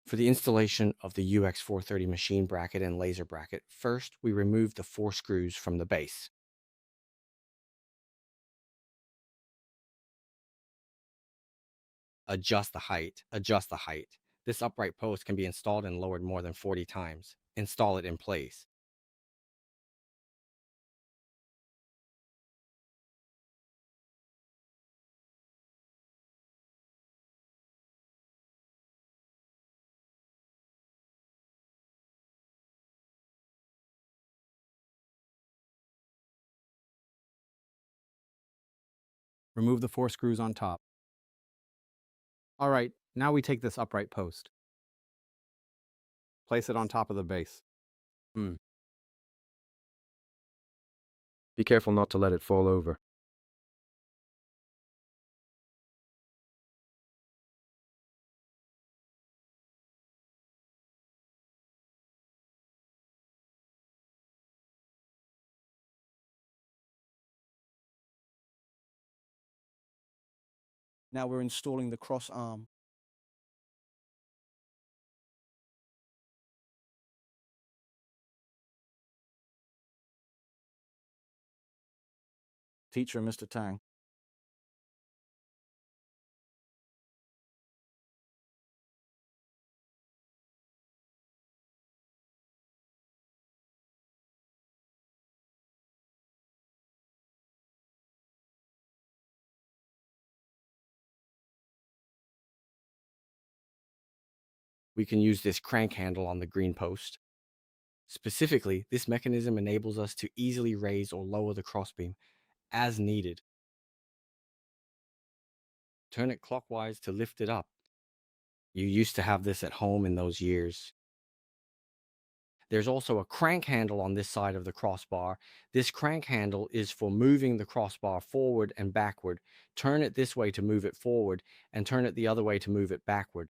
For the installation of the UX430 machine bracket and laser bracket, first we remove the 4 screws from the base. Adjust the height. Adjust the height. This upright post can be installed and lowered more than 40 times. Install it in place. Remove the 4 screws on top. All right, now we take this upright post. Place it on top of the base. Be careful not to let it fall over. Now we're installing the cross arm. Teacher, Mr. Tang. We can use this crank handle on the green post. Specifically, this mechanism enables us to easily raise or lower the crossbeam as needed. Turn it clockwise to lift it up. You used to have this at home in those years. There's also a crank handle on this side of the crossbar. This crank handle is for moving the crossbar forward and backward. Turn it this way to move it forward and turn it the other way to move it backward.